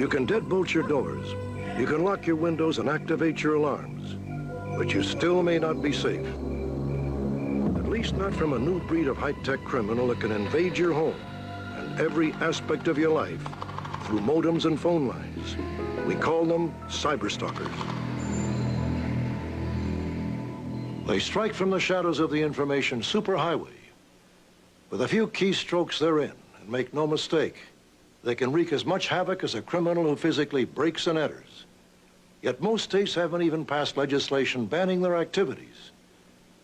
You can deadbolt your doors, you can lock your windows and activate your alarms, but you still may not be safe. At least not from a new breed of high-tech criminal that can invade your home and every aspect of your life through modems and phone lines. We call them cyberstalkers. They strike from the shadows of the information superhighway. With a few keystrokes they're in, and make no mistake, they can wreak as much havoc as a criminal who physically breaks and enters. Yet most states haven't even passed legislation banning their activities.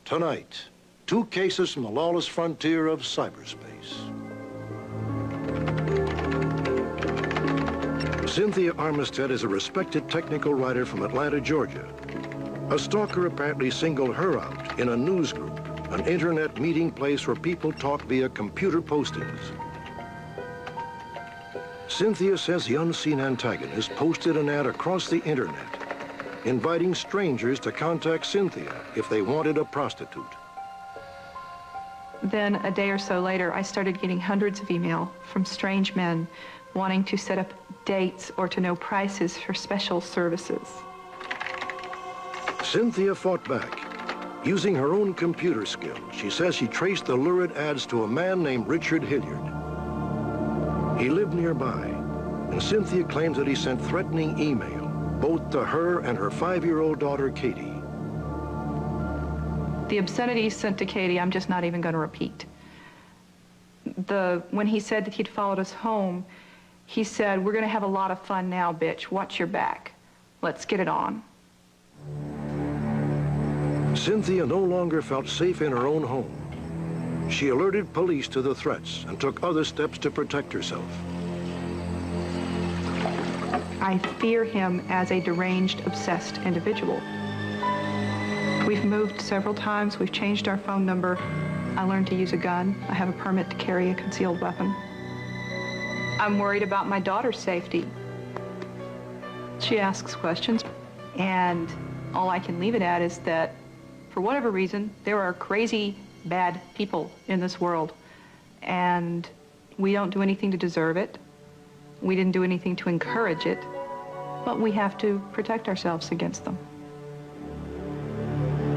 Tonight, 2 cases from the lawless frontier of cyberspace. Cynthia Armistead is a respected technical writer from Atlanta, Georgia. A stalker apparently singled her out in a newsgroup, an internet meeting place where people talk via computer postings. Cynthia says the unseen antagonist posted an ad across the internet, inviting strangers to contact Cynthia if they wanted a prostitute. Then a day or so later, I started getting hundreds of email from strange men wanting to set up dates or to know prices for special services. Cynthia fought back. Using her own computer skills, she says she traced the lurid ads to a man named Richard Hilliard. He lived nearby, and Cynthia claims that he sent threatening email, both to her and her 5-year-old daughter, Katie. The obscenities sent to Katie, I'm just not even going to repeat. When he said that he'd followed us home, he said, "We're going to have a lot of fun now, bitch. Watch your back. Let's get it on." Cynthia no longer felt safe in her own home. She alerted police to the threats and took other steps to protect herself. I fear him as a deranged, obsessed individual. We've moved several times. We've changed our phone number. I learned to use a gun. I have a permit to carry a concealed weapon. I'm worried about my daughter's safety. She asks questions, and all I can leave it at is that, for whatever reason, there are crazy, bad people in this world, and we don't do anything to deserve it. We didn't do anything to encourage it, but we have to protect ourselves against them.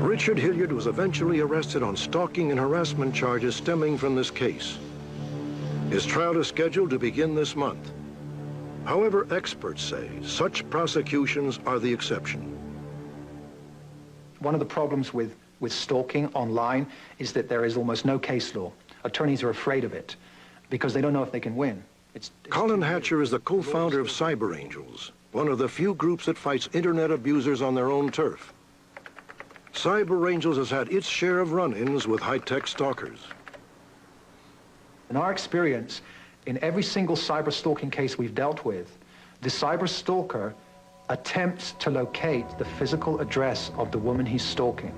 Richard Hilliard was eventually arrested on stalking and harassment charges stemming from this case. His trial is scheduled to begin this month. However, experts say such prosecutions are the exception. One of the problems with stalking online is that there is almost no case law. Attorneys are afraid of it because they don't know if they can win. Colin Hatcher is the co-founder of Cyber Angels, one of the few groups that fights internet abusers on their own turf. Cyber Angels has had its share of run-ins with high-tech stalkers. In our experience, in every single cyber stalking case we've dealt with, the cyber stalker attempts to locate the physical address of the woman he's stalking.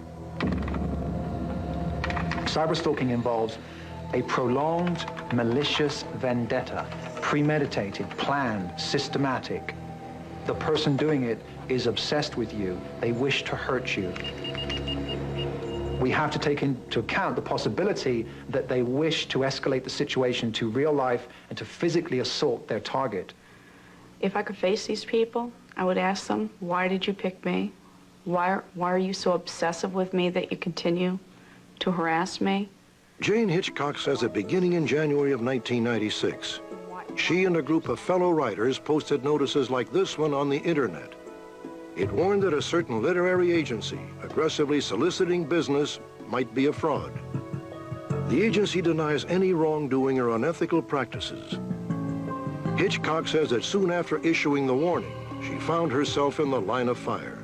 Cyber stalking involves a prolonged, malicious vendetta, premeditated, planned, systematic. The person doing it is obsessed with you. They wish to hurt you. We have to take into account the possibility that they wish to escalate the situation to real life and to physically assault their target. If I could face these people, I would ask them, why did you pick me? Why are you so obsessive with me that you continue to harass me? Jane Hitchcock says that beginning in January of 1996, she and a group of fellow writers posted notices like this one on the internet. It warned that a certain literary agency aggressively soliciting business might be a fraud. The agency denies any wrongdoing or unethical practices. Hitchcock says that soon after issuing the warning, she found herself in the line of fire.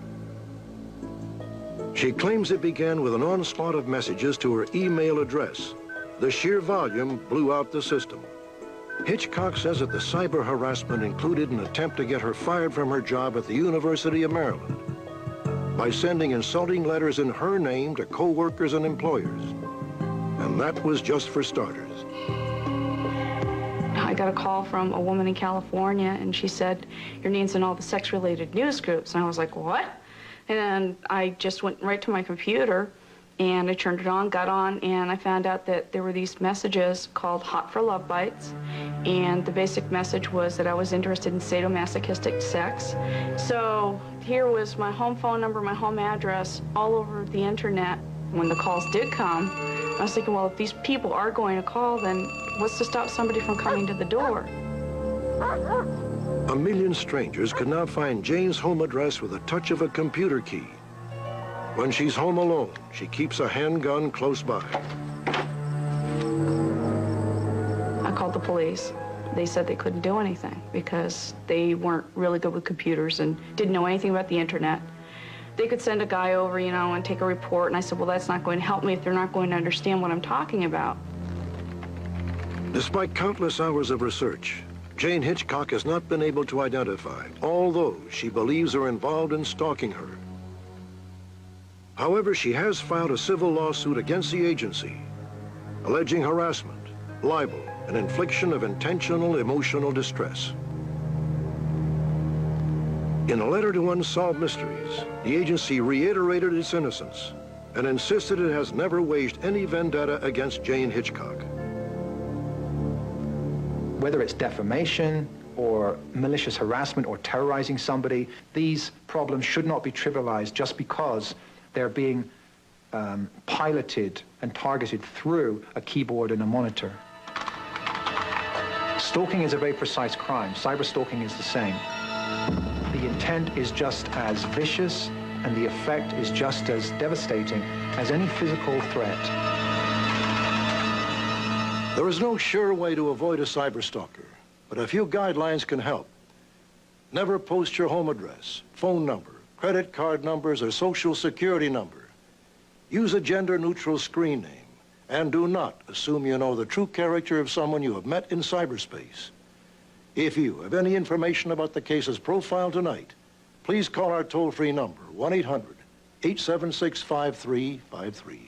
She claims it began with an onslaught of messages to her email address. The sheer volume blew out the system. Hitchcock says that the cyber harassment included an attempt to get her fired from her job at the University of Maryland by sending insulting letters in her name to co-workers and employers. And that was just for starters. I got a call from a woman in California, and she said, "Your name's in all the sex-related news groups." And I was like, "What?" And I just went right to my computer And I turned it on, got on, and I found out that there were these messages called Hot for Love Bites. And the basic message was that I was interested in sadomasochistic sex. So here was my home phone number, my home address, all over the internet. When the calls did come, I was thinking, well, if these people are going to call, then what's to stop somebody from coming to the door? A million strangers could now find Jane's home address with a touch of a computer key. When she's home alone, she keeps a handgun close by. I called the police. They said they couldn't do anything because they weren't really good with computers and didn't know anything about the internet. They could send a guy over, you know, and take a report, and I said, well, that's not going to help me if they're not going to understand what I'm talking about. Despite countless hours of research, Jane Hitchcock has not been able to identify all those she believes are involved in stalking her. However, she has filed a civil lawsuit against the agency, alleging harassment, libel, and infliction of intentional emotional distress. In a letter to Unsolved Mysteries, the agency reiterated its innocence and insisted it has never waged any vendetta against Jane Hitchcock. Whether it's defamation or malicious harassment or terrorizing somebody, these problems should not be trivialized just because they're being piloted and targeted through a keyboard and a monitor. Stalking is a very precise crime. Cyberstalking is the same. The intent is just as vicious and the effect is just as devastating as any physical threat. There is no sure way to avoid a cyberstalker, but a few guidelines can help. Never post your home address, phone number, credit card numbers, or social security number. Use a gender-neutral screen name, and do not assume you know the true character of someone you have met in cyberspace. If you have any information about the case's profile tonight, please call our toll-free number, 1-800-876-5353.